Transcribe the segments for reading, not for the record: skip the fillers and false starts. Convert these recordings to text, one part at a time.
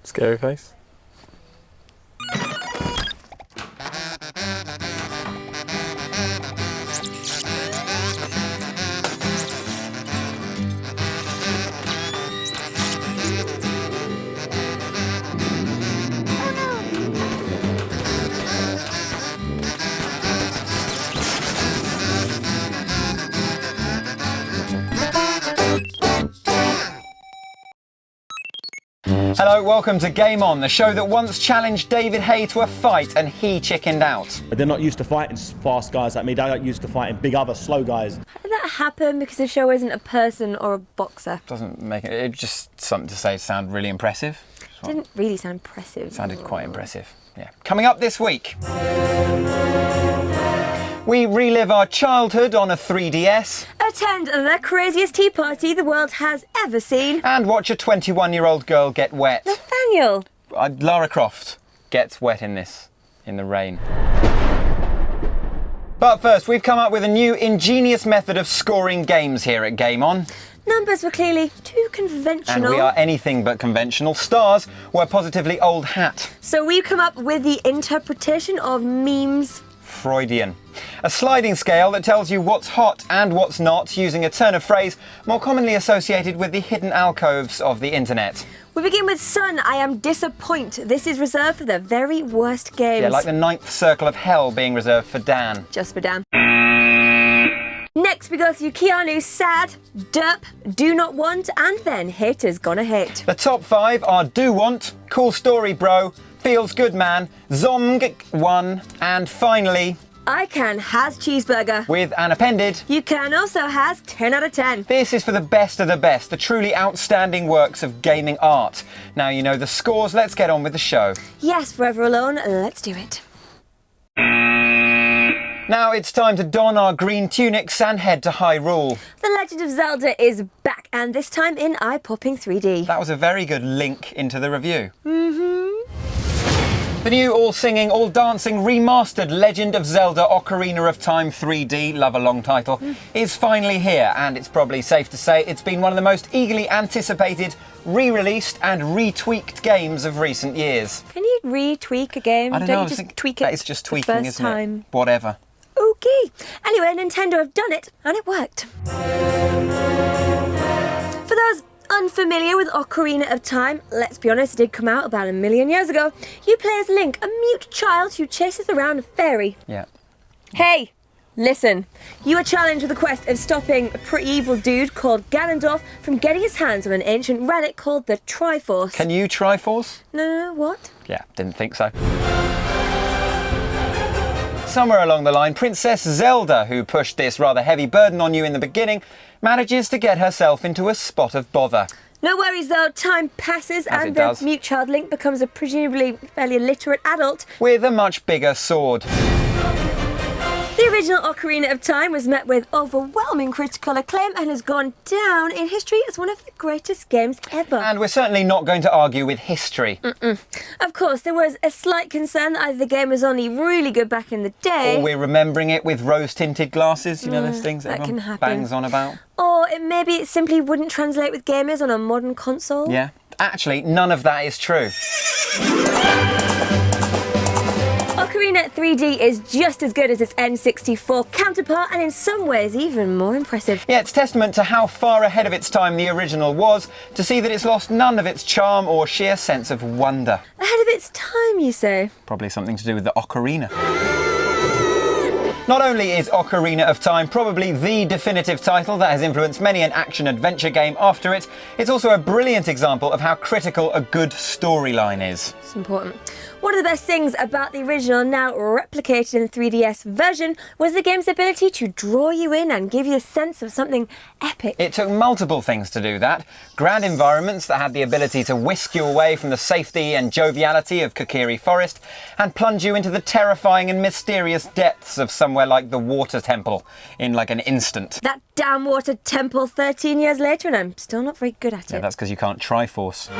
Scary face. Hello, welcome to Game On, the show that once challenged David Hay to a fight and he chickened out. They're not used to fighting fast guys like me, they're not used to fighting big other slow guys. How did that happen? Because the show isn't a person or a boxer. Doesn't make it, it's just something to say to sound really impressive. It didn't really sound impressive. It sounded quite impressive, yeah. Coming up this week, we relive our childhood on a 3DS. Attend the craziest tea party the world has ever seen. And watch a 21-year-old girl get wet. Nathaniel. Lara Croft gets wet in the rain. But first, we've come up with a new ingenious method of scoring games here at Game On. Numbers were clearly too conventional. And we are anything but conventional. Stars were positively old hat. So we've come up with the interpretation of memes. Freudian. A sliding scale that tells you what's hot and what's not, using a turn of phrase more commonly associated with the hidden alcoves of the internet. We begin with Son, I am disappoint. This is reserved for the very worst games. Yeah, like the ninth circle of hell being reserved for Dan. Just for Dan. Next we go through Keanu, sad, derp, do not want, and then haters gonna hate. The top 5 are do want, cool story bro, feels good man, zomg 1, and finally I can has cheeseburger. with an appended. You can also has 10 out of 10. This is for the best of the best, the truly outstanding works of gaming art. Now you know the scores, let's get on with the show. Yes, Forever Alone, let's do it. Now it's time to don our green tunics and head to Hyrule. The Legend of Zelda is back, and this time in eye-popping 3D. That was a very good link into the review. The new all-singing, all-dancing, remastered Legend of Zelda Ocarina of Time 3D, love a long title, is finally here, and it's probably safe to say it's been one of the most eagerly anticipated, re-released and retweaked games of recent years. Can you retweak a game? I don't know, you just tweak it that is just tweaking, the first isn't time? it? Whatever. Okay. Anyway, Nintendo have done it, and it worked. For those unfamiliar with Ocarina of Time, let's be honest, it did come out about 1 million years ago. You play as Link, a mute child who chases around a fairy. Yeah. Hey, listen. You are challenged with the quest of stopping a pretty evil dude called Ganondorf from getting his hands on an ancient relic called the Triforce. Can you Triforce? No, what? Yeah, didn't think so. Somewhere along the line, Princess Zelda, who pushed this rather heavy burden on you in the beginning, manages to get herself into a spot of bother. No worries though, time passes As and it the does. mute child Link becomes a presumably fairly illiterate adult. With a much bigger sword. The original Ocarina of Time was met with overwhelming critical acclaim and has gone down in history as one of the greatest games ever. And we're certainly not going to argue with history. Of course, there was a slight concern that either the game was only really good back in the day, Or we're remembering it with rose-tinted glasses, you know those things that everyone can happen. bangs on about. or maybe it simply wouldn't translate with gamers on a modern console. Yeah. Actually, none of that is true. Ocarina 3D is just as good as its N64 counterpart and in some ways even more impressive. Yeah, it's testament to how far ahead of its time the original was, to see that it's lost none of its charm or sheer sense of wonder. Ahead of its time, you say? Probably something to do with the ocarina. Not only is Ocarina of Time probably the definitive title that has influenced many an action-adventure game after it, it's also a brilliant example of how critical a good storyline is. It's important. One of the best things about the original, now replicated in the 3DS version, was the game's ability to draw you in and give you a sense of something epic. It took multiple things to do that. Grand environments that had the ability to whisk you away from the safety and joviality of Kokiri Forest and plunge you into the terrifying and mysterious depths of somewhere like the Water Temple in like an instant. That damn Water Temple 13 years later and I'm still not very good at Yeah, it. that's because you can't Triforce.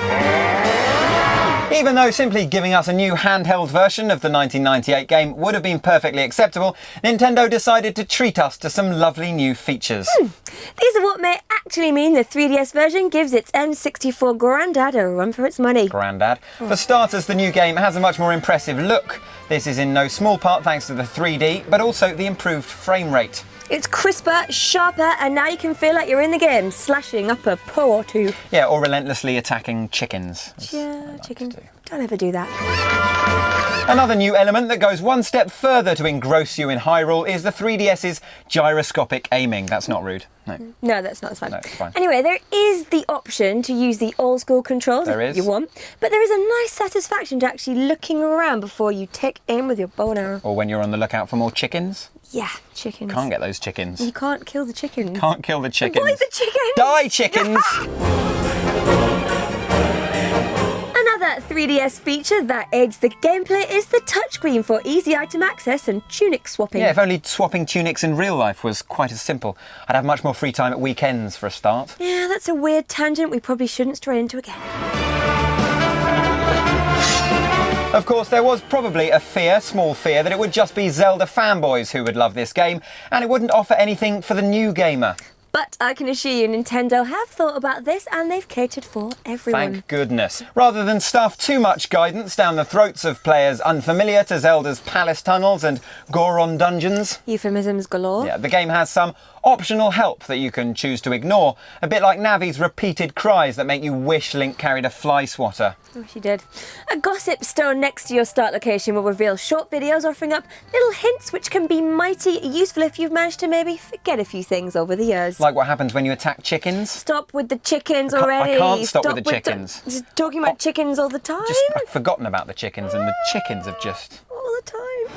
Even though simply giving us a new handheld version of the 1998 game would have been perfectly acceptable, Nintendo decided to treat us to some lovely new features. These are what may actually mean the 3DS version gives its N64 granddad a run for its money. Grandad. For starters, the new game has a much more impressive look. This is in no small part thanks to the 3D, but also the improved frame rate. It's crisper, sharper, and now you can feel like you're in the game, slashing up a paw or two. Yeah, or relentlessly attacking chickens. Yeah, chicken. Don't ever do that. Another new element that goes one step further to engross you in Hyrule is the 3DS's gyroscopic aiming. That's not rude. No. No, that's not. It's fine. No, it's fine. Anyway, there is the option to use the old school controls if you want, but there is a nice satisfaction to actually looking around before you take aim with your bow and arrow. Or when you're on the lookout for more chickens. Yeah, chickens. Can't get those chickens. You can't kill the chickens. Can't kill the chickens. Avoid the chickens! Die, chickens! Another 3DS feature that aids the gameplay is the touchscreen for easy item access and tunic swapping. Yeah, if only swapping tunics in real life was quite as simple. I'd have much more free time at weekends for a start. Yeah, that's a weird tangent we probably shouldn't stray into again. Of course, there was probably a small fear, that it would just be Zelda fanboys who would love this game, and it wouldn't offer anything for the new gamer. But I can assure you Nintendo have thought about this and they've catered for everyone. Thank goodness. Rather than stuff too much guidance down the throats of players unfamiliar to Zelda's palace tunnels and Goron dungeons. Euphemisms galore. Yeah, the game has some optional help that you can choose to ignore, a bit like Navi's repeated cries that make you wish Link carried a fly swatter. Oh, she did. A gossip stone next to your start location will reveal short videos offering up little hints which can be mighty useful if you've managed to maybe forget a few things over the years. Like what happens when you attack chickens? Stop with the chickens already. I can't stop with the chickens. Just talking about chickens all the time. I've forgotten about the chickens, and the chickens have just... all the time.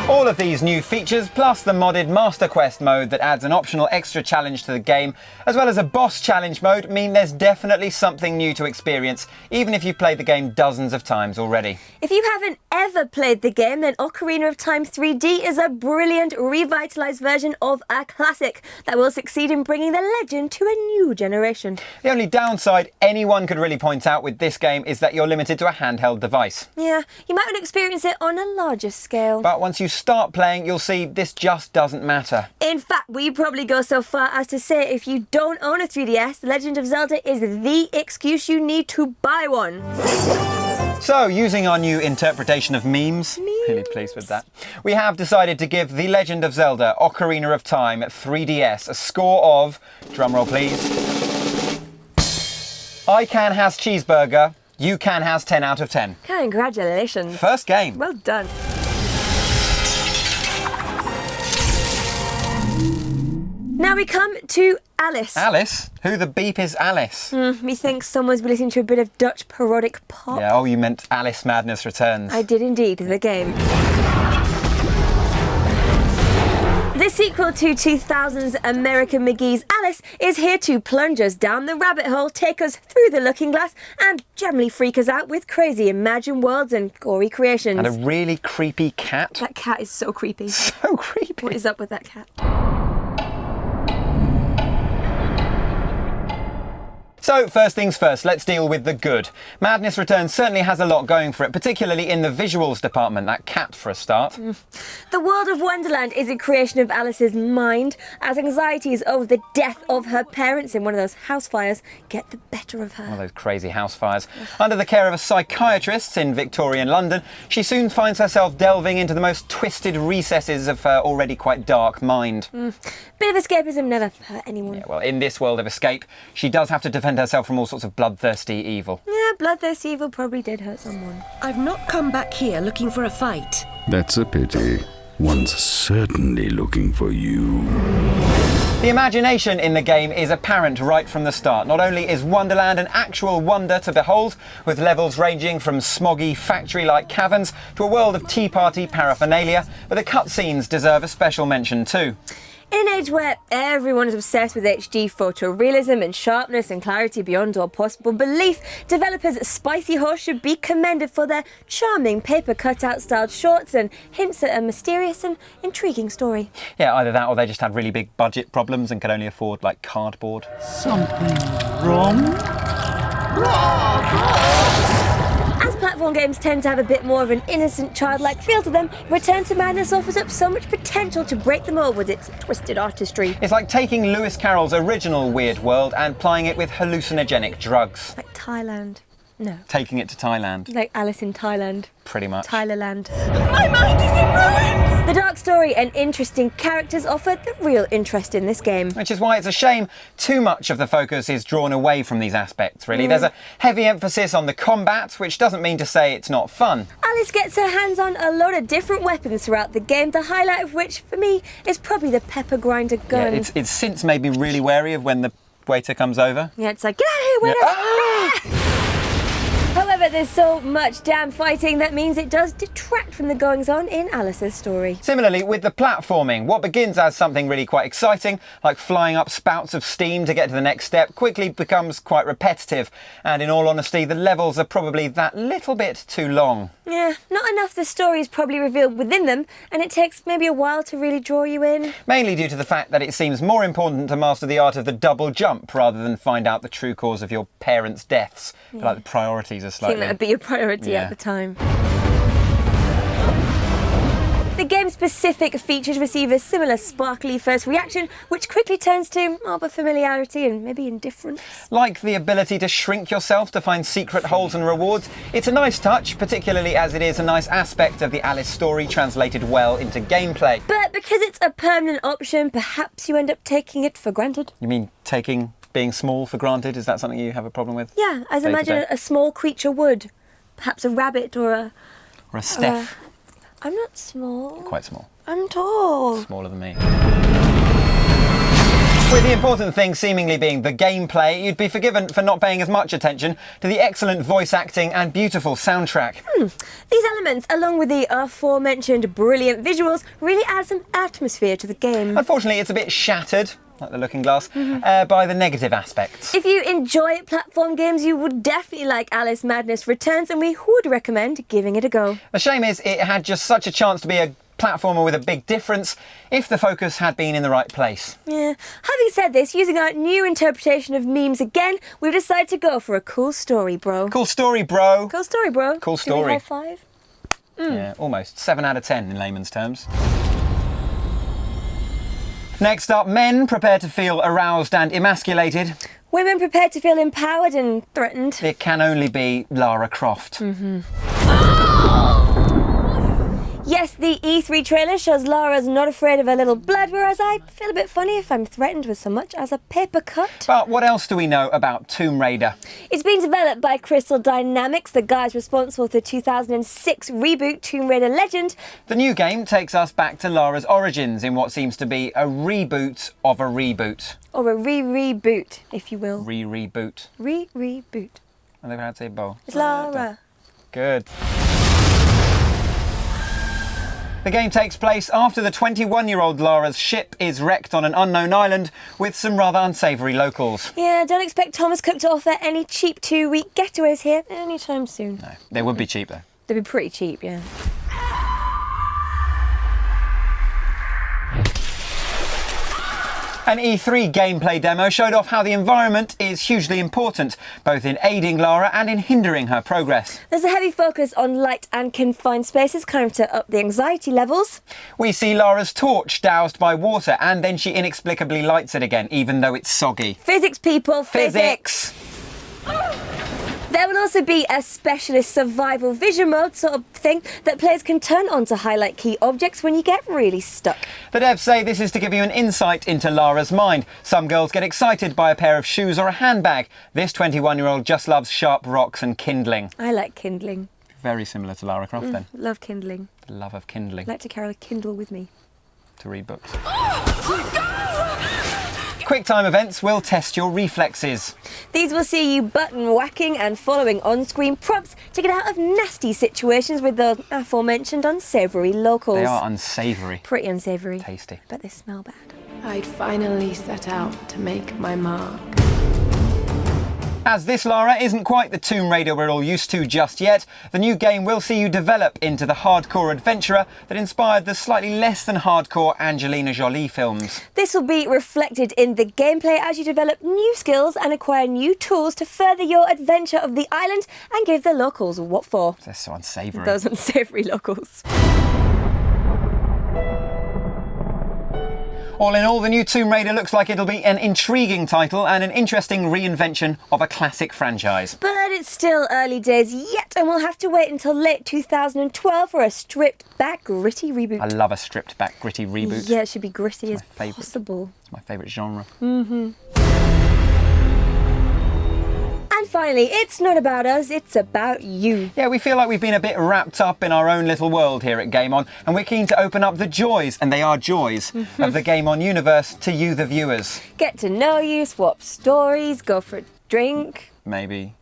All of these new features, plus the modded Master Quest mode that adds an optional extra challenge to the game, as well as a boss challenge mode, mean there's definitely something new to experience, even if you've played the game dozens of times already. If you haven't ever played the game, then Ocarina of Time 3D is a brilliant, revitalised version of a classic that will succeed in bringing the legend to a new generation. The only downside anyone could really point out with this game is that you're limited to a handheld device. Yeah, you might want to experience it on a larger scale. But once you start playing, you'll see this just doesn't matter. In fact, we probably go so far as to say if you don't own a 3DS, The Legend of Zelda is the excuse you need to buy one. So, using our new interpretation of memes, really pleased with that, we have decided to give The Legend of Zelda Ocarina of Time 3DS a score of, drumroll please, I can has cheeseburger, you can has 10 out of 10. Congratulations. First game. Well done. Now we come to Alice. Alice? Who the beep is Alice? Methinks someone's been listening to a bit of Dutch parodic pop. Yeah, oh, you meant Alice Madness Returns. I did indeed, the game. The sequel to 2000's American McGee's Alice is here to plunge us down the rabbit hole, take us through the looking glass, and generally freak us out with crazy imagined worlds and gory creations. And a really creepy cat. That cat is so creepy. So creepy. What is up with that cat? So, first things first, let's deal with the good. Madness Returns certainly has a lot going for it, particularly in the visuals department, that cat for a start. The world of Wonderland is a creation of Alice's mind, as anxieties over the death of her parents in one of those house fires get the better of her. All those crazy house fires. Under the care of a psychiatrist in Victorian London, she soon finds herself delving into the most twisted recesses of her already quite dark mind. Bit of escapism never hurt anyone. Yeah, well, in this world of escape, she does have to defend herself from all sorts of bloodthirsty evil. Yeah, bloodthirsty evil probably did hurt someone. I've not come back here looking for a fight. That's a pity. One's certainly looking for you. The imagination in the game is apparent right from the start. Not only is Wonderland an actual wonder to behold, with levels ranging from smoggy factory-like caverns to a world of Tea Party paraphernalia, but the cutscenes deserve a special mention too. In an age where everyone is obsessed with HD photorealism and sharpness and clarity beyond all possible belief, developers Spicy Horse should be commended for their charming paper cutout styled shorts and hints at a mysterious and intriguing story. Yeah, either that or they just had really big budget problems and could only afford, like, cardboard. Something wrong? As platform games tend to have a bit more of an innocent, childlike feel to them, Return to Madness offers up so much potential to break the mold with its twisted artistry. It's like taking Lewis Carroll's original Weird World and plying it with hallucinogenic drugs. Like Thailand. No. Taking it to Thailand. Like Alice in Thailand. Pretty much. Thailand. My mind is in ruins! The dark story and interesting characters offer the real interest in this game. Which is why it's a shame too much of the focus is drawn away from these aspects, really. There's a heavy emphasis on the combat, which doesn't mean to say it's not fun. Alice gets her hands on a lot of different weapons throughout the game, the highlight of which, for me, is probably the pepper grinder gun. Yeah, it's since made me really wary of when the waiter comes over. Yeah, it's like, get out of here, waiter! Ah! However, there's so much damn fighting that means it does detract from the goings-on in Alice's story. Similarly, with the platforming, what begins as something really quite exciting, like flying up spouts of steam to get to the next step, quickly becomes quite repetitive. And in all honesty, the levels are probably that little bit too long. Yeah, not enough the story is probably revealed within them, and it takes maybe a while to really draw you in. Mainly due to the fact that it seems more important to master the art of the double jump rather than find out the true cause of your parents' deaths. Yeah. Like the priorities are I slightly... think that would be your priority at the time. The game's specific features receive a similar sparkly first reaction, which quickly turns to more familiarity and maybe indifference. Like the ability to shrink yourself to find secret holes and rewards. It's a nice touch, particularly as it is a nice aspect of the Alice story translated well into gameplay. But because it's a permanent option, perhaps you end up taking it for granted. You mean taking being small for granted? Is that something you have a problem with? Yeah, as imagine a small creature would. Perhaps a rabbit or a... Or a Steph. I'm not small. You're quite small. I'm tall. Smaller than me. With the important thing seemingly being the gameplay, you'd be forgiven for not paying as much attention to the excellent voice acting and beautiful soundtrack. These elements, along with the aforementioned brilliant visuals, really add some atmosphere to the game. Unfortunately, it's a bit shattered, like the Looking Glass, by the negative aspects. If you enjoy platform games, you would definitely like Alice Madness Returns, and we would recommend giving it a go. The shame is it had just such a chance to be a platformer with a big difference if the focus had been in the right place. Yeah. Having said this, using our new interpretation of memes again, we've decided to go for a cool story, bro. Cool story, bro. Cool story, bro. Cool Give me a story. high five. Yeah, almost. 7 out of 10 in layman's terms. Next up, men prepare to feel aroused and emasculated. Women prepared to feel empowered and threatened. It can only be Lara Croft. Yes, the E3 trailer shows Lara's not afraid of a little blood, whereas I feel a bit funny if I'm threatened with so much as a paper cut. But what else do we know about Tomb Raider? It's been developed by Crystal Dynamics, the guys responsible for the 2006 reboot Tomb Raider Legend. The new game takes us back to Lara's origins in what seems to be a reboot of a reboot. Or a re-reboot, if you will. Re-reboot. Re-reboot. I never had to say bo. It's Lara. Good. The game takes place after the 21-year-old Lara's ship is wrecked on an unknown island with some rather unsavoury locals. Yeah, don't expect Thomas Cook to offer any cheap 2-week getaways here anytime soon. No, they would be cheap though. They'd be pretty cheap, yeah. An E3 gameplay demo showed off how the environment is hugely important, both in aiding Lara and in hindering her progress. There's a heavy focus on light and confined spaces, kind of to up the anxiety levels. We see Lara's torch doused by water and then she inexplicably lights it again, even though it's soggy. Physics, people, physics! There will also be a specialist survival vision mode sort of thing that players can turn on to highlight key objects when you get really stuck. The devs say this is to give you an insight into Lara's mind. Some girls get excited by a pair of shoes or a handbag. This 21-year-old just loves sharp rocks and kindling. I like kindling. Very similar to Lara Croft then. Love kindling. The love of kindling. Like to carry a Kindle with me. To read books. QuickTime events will test your reflexes. These will see you button whacking and following on-screen prompts to get out of nasty situations with the aforementioned unsavoury locals. They are unsavoury. Pretty unsavoury. Tasty. But they smell bad. I'd finally set out to make my mark. As this, Lara, isn't quite the Tomb Raider we're all used to just yet, the new game will see you develop into the hardcore adventurer that inspired the slightly less than hardcore Angelina Jolie films. This will be reflected in the gameplay as you develop new skills and acquire new tools to further your adventure of the island and give the locals what for. That's so unsavoury. Those unsavoury locals. All in all, the new Tomb Raider looks like it'll be an intriguing title and an interesting reinvention of a classic franchise. But it's still early days yet, and we'll have to wait until late 2012 for a stripped-back, gritty reboot. I love a stripped-back, gritty reboot. Yeah, it should be gritty as favourite. possible. It's my favourite genre. And finally, it's not about us, it's about you. Yeah, we feel like we've been a bit wrapped up in our own little world here at Game On, and we're keen to open up the joys, and they are joys, of the Game On universe to you, the viewers. Get to know you, swap stories, go for a drink. Maybe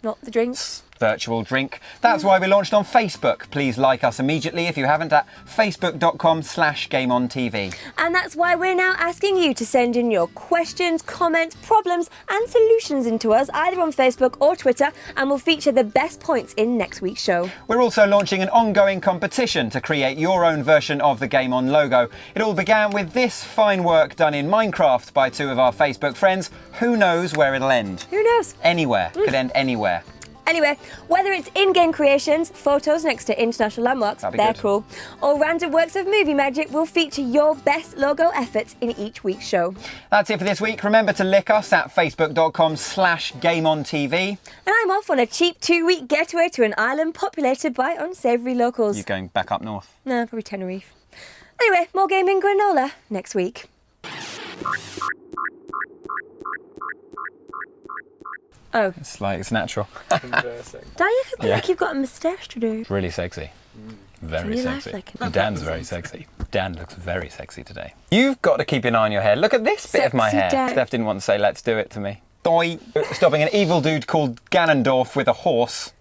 Not the drinks. virtual drink. That's why we launched on Facebook. Please like us immediately if you haven't at facebook.com/GameOnTV. And that's why we're now asking you to send in your questions, comments, problems and solutions into us, either on Facebook or Twitter, and we'll feature the best points in next week's show. We're also launching an ongoing competition to create your own version of the Game On logo. It all began with this fine work done in Minecraft by two of our Facebook friends. Who knows where it'll end? Who knows? Anywhere. Could end anywhere. Anyway, whether it's in-game creations, photos next to international landmarks, That'd be they're good. cool, or random works of movie magic, we'll feature your best logo efforts in each week's show. That's it for this week. Remember to lick us at facebook.com/GameOnTV. And I'm off on a cheap 2-week getaway to an island populated by unsavoury locals. You're going back up north. No, probably Tenerife. Anyway, more gaming granola next week. Oh, It's like, it's natural. Dad, you look Yeah. like you've got a moustache today. Really sexy. Very You laugh sexy. like it. Dan's very sexy. Dan looks very sexy today. You've got to keep an eye on your hair. Look at this bit of my Sexy hair. Dan. Steph didn't want to say, let's do it to me. Doi. Stopping an evil dude called Ganondorf with a horse.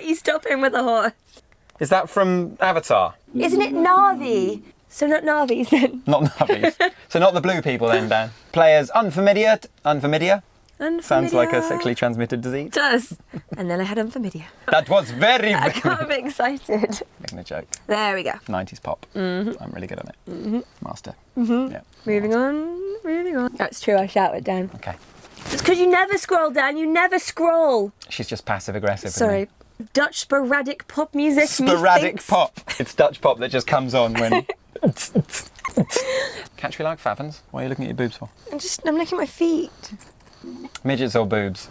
You stop him with a horse. Is that from Avatar? Isn't it Navi? So not Navis then. Not Navis. So not the blue people then, Dan. Players unfamiliar. Sounds like a sexually transmitted disease. It does. And then I had unfamiliar. That was very, I very... got a bit excited. Making a joke. There we go. 90s pop. I'm really good at it. Master. Yeah. Moving on. That's true, I shouted, Dan. Okay. It's because you never scroll, Dan. You never scroll. She's just passive aggressive. isn't Sorry. Dutch sporadic pop music. Sporadic methinks. pop. It's Dutch pop that just comes on when... Catch me like favens. What are you looking at your boobs for? I'm looking at my feet. Midgets or boobs?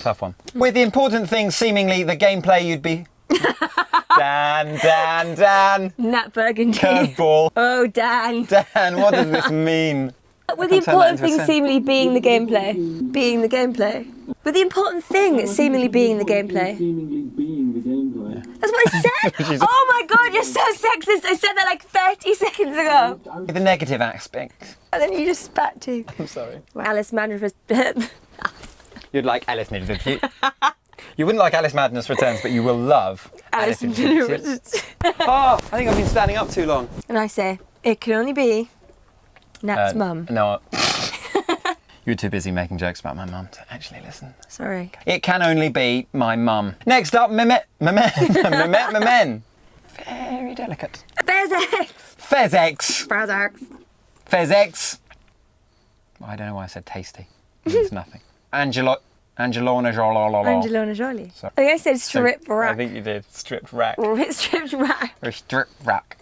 Tough one. With the important thing seemingly the gameplay you'd be... Dan. Nat Burgundy. Curveball. Oh, Dan. Dan, what does this mean? With the can't turn that important into a thing sentence. seemingly being the gameplay. With the important thing seemingly being the gameplay. That's what I said! Oh my god, you're so sexist! I said that like 30 seconds ago! The negative aspect. And then you just spat too. I'm sorry. Alice Madness. You'd like Alice Madness. You wouldn't like Alice Madness Returns, but you will love Alice Alice Madness. Oh, I think I've been standing up too long. And I say, it can only be Nat's mum. No. You were too busy making jokes about my mum to actually listen. Sorry. It can only be my mum. Next up, Mehmet. Very delicate. Bezex! Fezex. Bezex. Fezex. I don't know why I said tasty. It means nothing. Angelona Jolie. Angelina Jolie. Sorry. I think I said strip rack. I think you did. Stripped rack. Stripped rack. Or strip rack.